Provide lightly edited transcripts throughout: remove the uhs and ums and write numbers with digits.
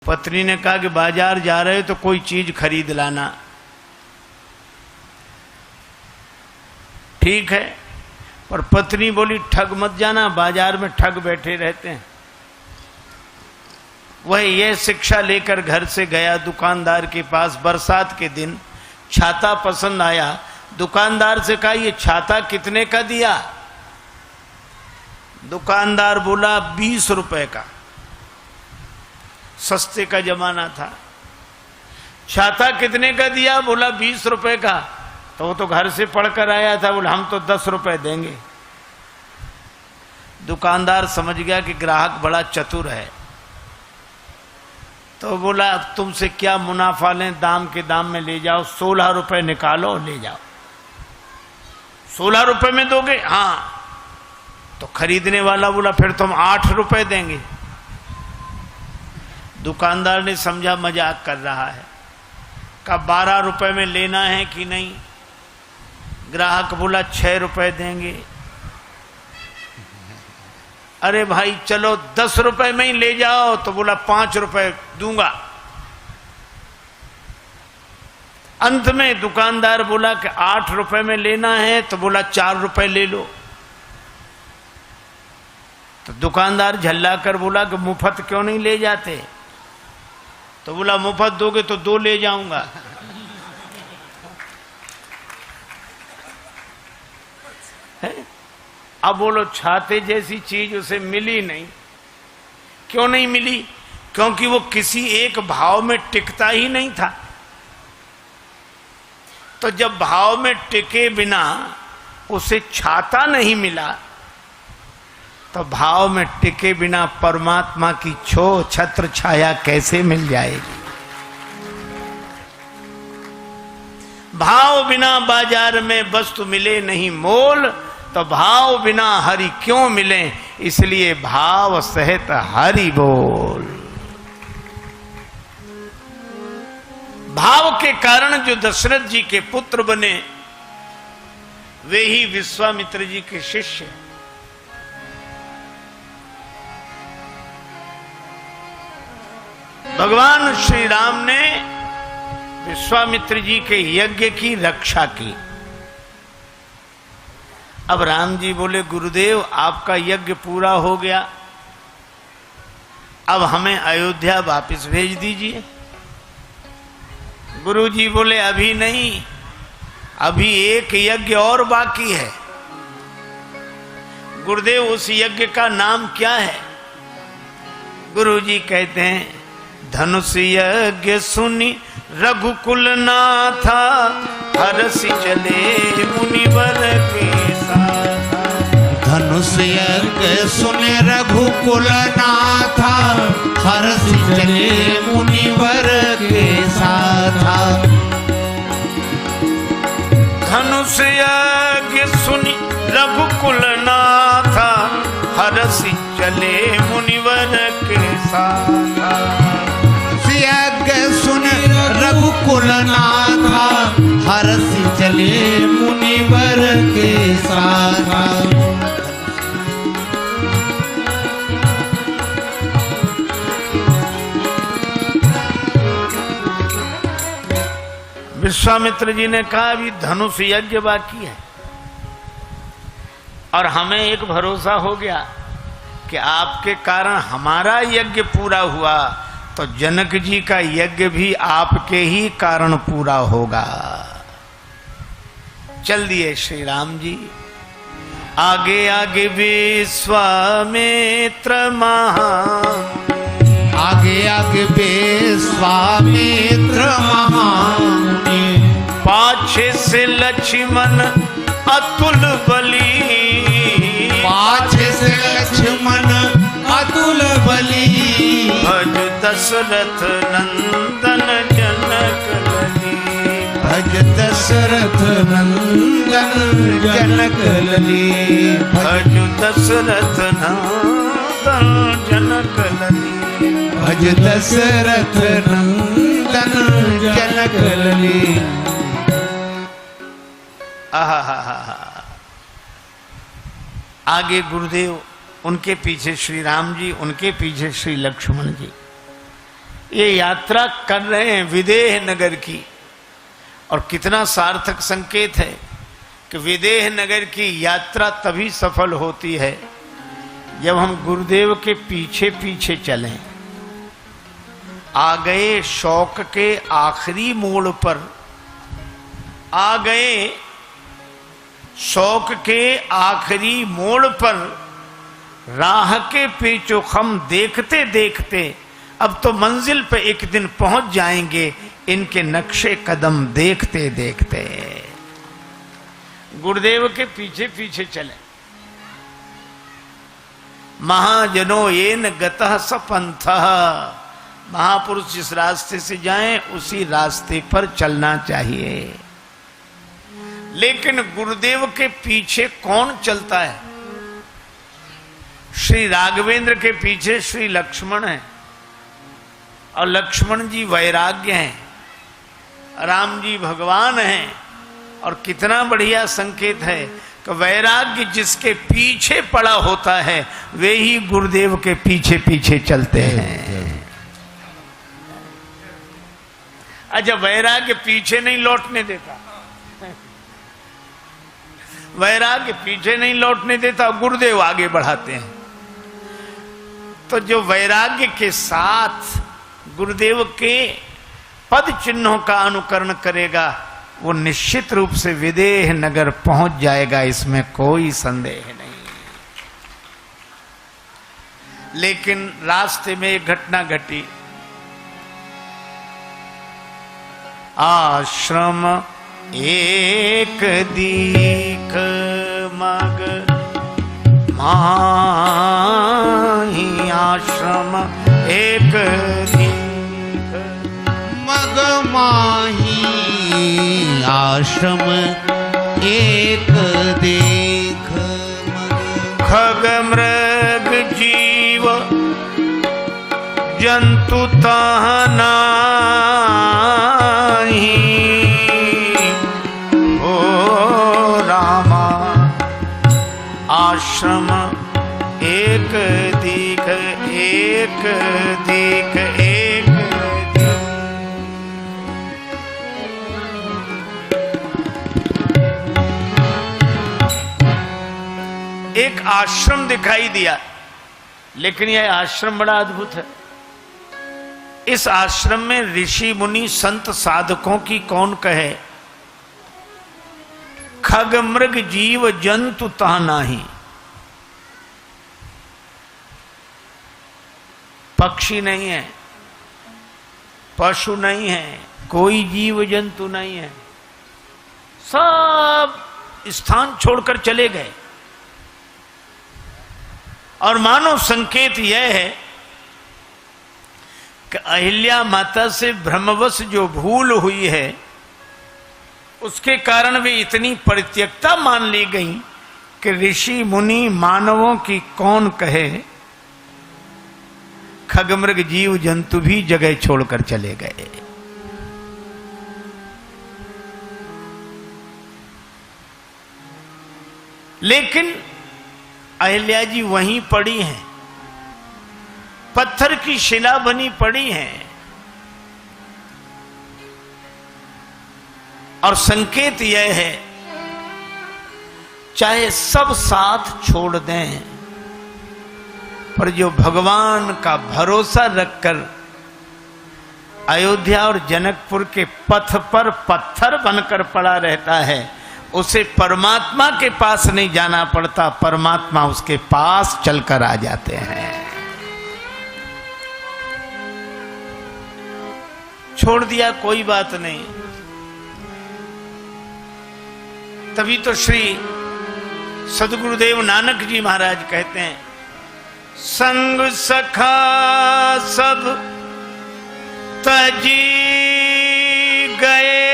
पत्नी ने कहा कि बाजार जा रहे तो कोई चीज खरीद लाना। ठीक है, पर पत्नी बोली ठग मत जाना, बाजार में ठग बैठे रहते हैं। वह यह शिक्षा लेकर घर से गया दुकानदार के पास। बरसात के दिन छाता पसंद आया। दुकानदार से कहा ये छाता कितने का दिया? दुकानदार बोला 20 रुपए का। सस्ते का जमाना था। छाता कितने का दिया? बोला 20 रुपए का। तो वो तो घर से पढ़कर आया था, बोला हम तो 10 रुपए देंगे। दुकानदार समझ गया कि ग्राहक बड़ा चतुर है, तो बोला अब तुमसे क्या मुनाफा लें, दाम के दाम में ले जाओ, 16 रुपए निकालो ले जाओ। 16 रुपए में दोगे? हाँ। तो खरीदने वाला बोला फिर तुम 8 रुपए देंगे। दुकानदार ने समझा मजाक कर रहा है, कहा 12 रुपए में लेना है कि नहीं? ग्राहक बोला 6 रुपए देंगे। अरे भाई चलो 10 रुपए में ही ले जाओ, तो बोला 5 रुपए दूंगा। अंत में दुकानदार बोला कि 8 रुपए में लेना है, तो बोला 4 रुपए ले लो। तो दुकानदार झल्ला कर बोला कि मुफ्त क्यों नहीं ले जाते? तो बोला मुफ्त दोगे तो 2 ले जाऊंगा। अब बोलो छाते जैसी चीज उसे मिली नहीं। क्यों नहीं मिली? क्योंकि वो किसी एक भाव में टिकता ही नहीं था। तो जब भाव में टिके बिना उसे छाता नहीं मिला, तो भाव में टिके बिना परमात्मा की छत्र छाया कैसे मिल जाएगी? भाव बिना बाजार में वस्तु मिले नहीं मोल, तो भाव बिना हरि क्यों मिले? इसलिए भाव सहित हरि बोल। भाव के कारण जो दशरथ जी के पुत्र बने वे ही विश्वामित्र जी के शिष्य। भगवान श्री राम ने विश्वामित्र जी के यज्ञ की रक्षा की। अब राम जी बोले गुरुदेव आपका यज्ञ पूरा हो गया, अब हमें अयोध्या वापस भेज दीजिए। गुरु जी बोले अभी नहीं, अभी एक यज्ञ और बाकी है। गुरुदेव उस यज्ञ का नाम क्या है? गुरु जी कहते हैं धनुष यज्ञ सुनी रघुकुल नाथा, हरसि चले मुनिवर के साथ। धनुष यज्ञ सुने रघुकुल नाथा, हरसि चले मुनिवर के साथ। धनुष यज्ञ सुनी रघुकुल नाथा, हरसि चले मुनिवर के साथ। यज्ञ सुन रघुकुल नाथा, हरसि चले मुनिवर के साथ। विश्वामित्र जी ने कहा अभी धनुष यज्ञ बाकी है, और हमें एक भरोसा हो गया कि आपके कारण हमारा यज्ञ पूरा हुआ, तो जनक जी का यज्ञ भी आपके ही कारण पूरा होगा। चल दिए श्री राम जी। आगे आगे विश्वामित्र महामुनि, आगे आगे विश्वामित्र महामुनि, पाछे से लक्ष्मण अतुल बली, पाछे से लक्ष्मण अतुल बली। भज दशरथ नंदन जनक लली, भज दशरथ नंदन जनक लली। भज दशरथ नंदन जनक लली, भज दशरथ नंदन जनक लली। आगे गुरुदेव, उनके पीछे श्री राम जी, उनके पीछे श्री लक्ष्मण जी। ये यात्रा कर रहे हैं विदेह नगर की, और कितना सार्थक संकेत है कि विदेह नगर की यात्रा तभी सफल होती है जब हम गुरुदेव के पीछे पीछे चलें। आ गए शौक के आखिरी मोड़ पर, आ गए शौक के आखिरी मोड़ पर, राह के पेचोखम देखते देखते अब तो मंजिल पे एक दिन पहुंच जाएंगे, इनके नक्शे कदम देखते देखते। गुरुदेव के पीछे पीछे चले। महाजनो येन गतः स पंथः, महापुरुष जिस रास्ते से जाएं उसी रास्ते पर चलना चाहिए। लेकिन गुरुदेव के पीछे कौन चलता है? श्री राघवेंद्र के पीछे श्री लक्ष्मण है, और लक्ष्मण जी वैराग्य हैं, राम जी भगवान हैं। और कितना बढ़िया संकेत है कि वैराग्य जिसके पीछे पड़ा होता है वे ही गुरुदेव के पीछे पीछे चलते हैं। अच्छा, वैराग्य पीछे नहीं लौटने देता, वैराग्य पीछे नहीं लौटने देता, गुरुदेव आगे बढ़ाते हैं। तो जो वैराग्य के साथ गुरुदेव के पद चिन्हों का अनुकरण करेगा वो निश्चित रूप से विदेह नगर पहुंच जाएगा, इसमें कोई संदेह नहीं। लेकिन रास्ते में एक घटना घटी। आश्रम एक दीख मग माही, आश्रम एक दीख मग माही, आश्रम एक देख मग। खग मृग जीव जंतु तह नाही, ओ रामा आश्रम एक दीख, एक दीख, एक दीख। एक आश्रम दिखाई दिया, लेकिन यह आश्रम बड़ा अद्भुत है। इस आश्रम में ऋषि मुनि संत साधकों की कौन कहे। खग मृग जीव जंतु ता नाही, पक्षी नहीं है, पशु नहीं है, कोई जीव जंतु नहीं है, सब स्थान छोड़कर चले गए। और मानो संकेत यह है कि अहिल्या माता से भ्रमवश जो भूल हुई है उसके कारण वे इतनी परित्यक्ता मान ली गई कि ऋषि मुनि मानवों की कौन कहे, खगमृग जीव जंतु भी जगह छोड़कर चले गए। लेकिन अहिल्या जी वहीं पड़ी हैं, पत्थर की शिला बनी पड़ी हैं, और संकेत यह है चाहे सब साथ छोड़ दें पर जो भगवान का भरोसा रखकर अयोध्या और जनकपुर के पथ पर पत्थर बनकर पड़ा रहता है उसे परमात्मा के पास नहीं जाना पड़ता, परमात्मा उसके पास चलकर आ जाते हैं। छोड़ दिया कोई बात नहीं। तभी तो श्री सदगुरुदेव नानक जी महाराज कहते हैं, संग सखा सब तजी गए,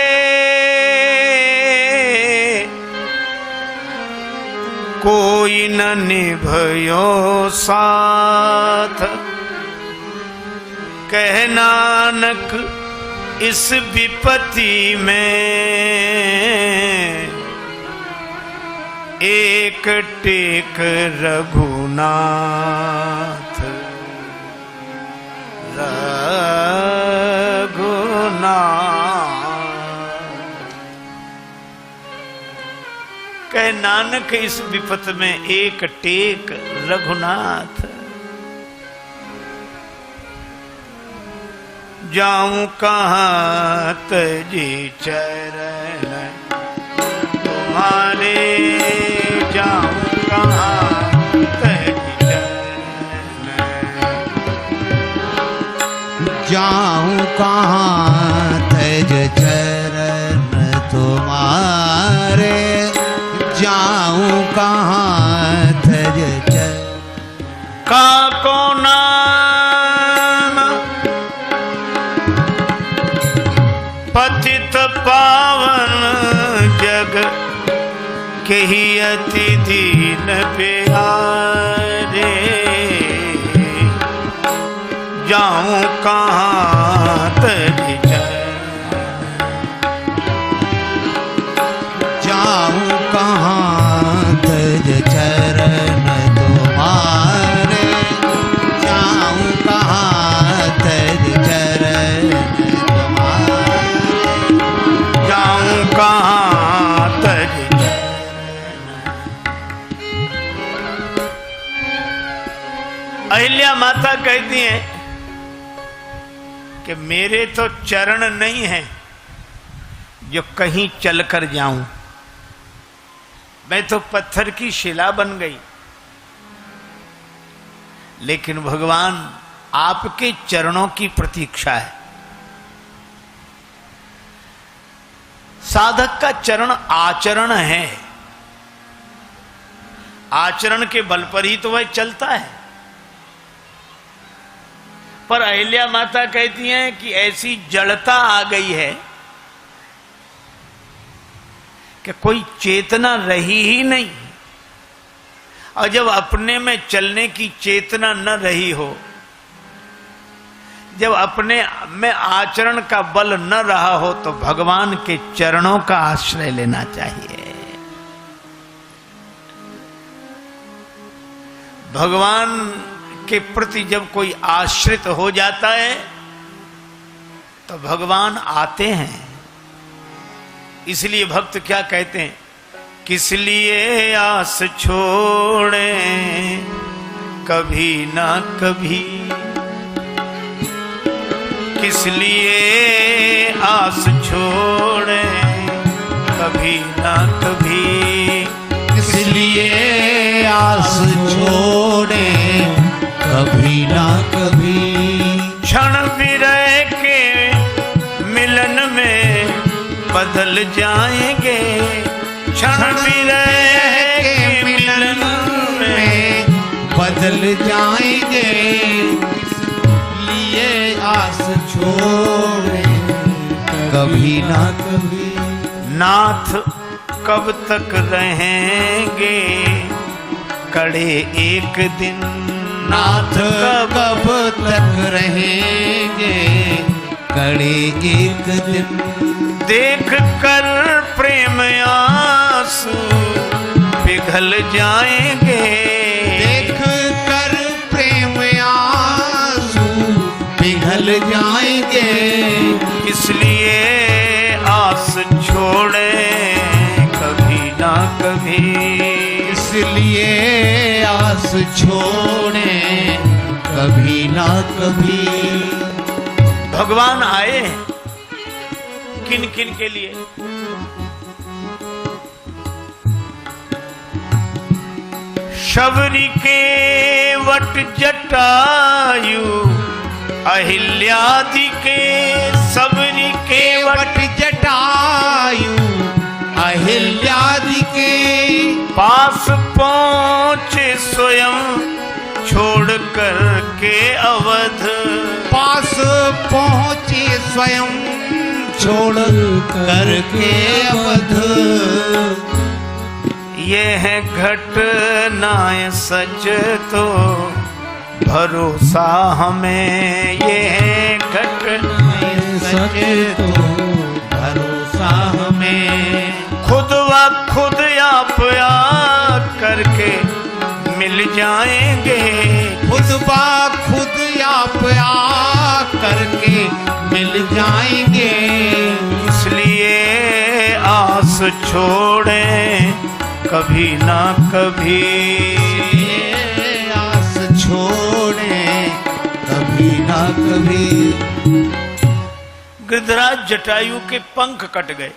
कोई न निभयो साथ, कह नानक इस विपत्ति में एक टेक रघुनाथ। कहे नानक इस विपत में एक टेक रघुनाथ। जाऊं कहाँ तजी चरण तुम्हारे, जाऊं कहाँ तजी चरण, जाऊं कहाँ तज चरण तुम्हारे, जाऊं कहाँ तज चरण। काको नाम पतित पावन जग केहि अति दीन प्यारे। जाऊं कहाँ तज चरण, जाऊं कहाँ तज चरण तुम्हारे, जाऊं कहाँ तज चरण तुम्हारे, जाऊं कहाँ तज चरण। अहिल्या माता कहती हैं कि मेरे तो चरण नहीं हैं जो कहीं चलकर जाऊं, मैं तो पत्थर की शिला बन गई। लेकिन भगवान आपके चरणों की प्रतीक्षा है। साधक का चरण आचरण है, आचरण के बल पर ही तो वह चलता है। पर अहिल्या माता कहती हैं कि ऐसी जड़ता आ गई है कि कोई चेतना रही ही नहीं। और जब अपने में चलने की चेतना न रही हो, जब अपने में आचरण का बल न रहा हो, तो भगवान के चरणों का आश्रय लेना चाहिए। भगवान के प्रति जब कोई आश्रित हो जाता है तो भगवान आते हैं। इसलिए भक्त क्या कहते हैं, किस लिए आस छोड़े कभी ना कभी, किस लिए आस छोड़े कभी ना कभी, किस लिए आस छोड़े कभी ना कभी। क्षण विरह के मिलन में बदल जाएंगे, क्षण विरह के मिलन में बदल जाएंगे। लिए आस छोड़े कभी ना कभी। नाथ कब तक रहेंगे कड़े एक दिन, नाथ कब तक रहेंगे कड़े एक दिन। देख कर प्रेम आंसू पिघल जाएंगे, देख कर प्रेम आंसू पिघल जाएंगे। इसलिए आस छोड़े कभी ना कभी, इसलिए आस छोड़े कभी ना कभी। भगवान आए किन किन के लिए, शबरी के वट जटायु अहिल्यादि के, सबरी के वट जटायु अहिल्यादि के। पास पहुंचे स्वयं छोड़ कर के अवध, पास पहुंचे स्वयं छोड़ कर के अवध। ये है घटनाएं सच तो भरोसा हमें, ये है घटनाएं सच तो भरोसा हमें। खुद व खुद आप करके मिल जाएंगे, खुद बा खुद आप करके मिल जाएंगे। इसलिए आस छोड़े कभी ना कभी। ये आस छोड़े कभी ना कभी। गिरिधराज जटायु के पंख कट गए।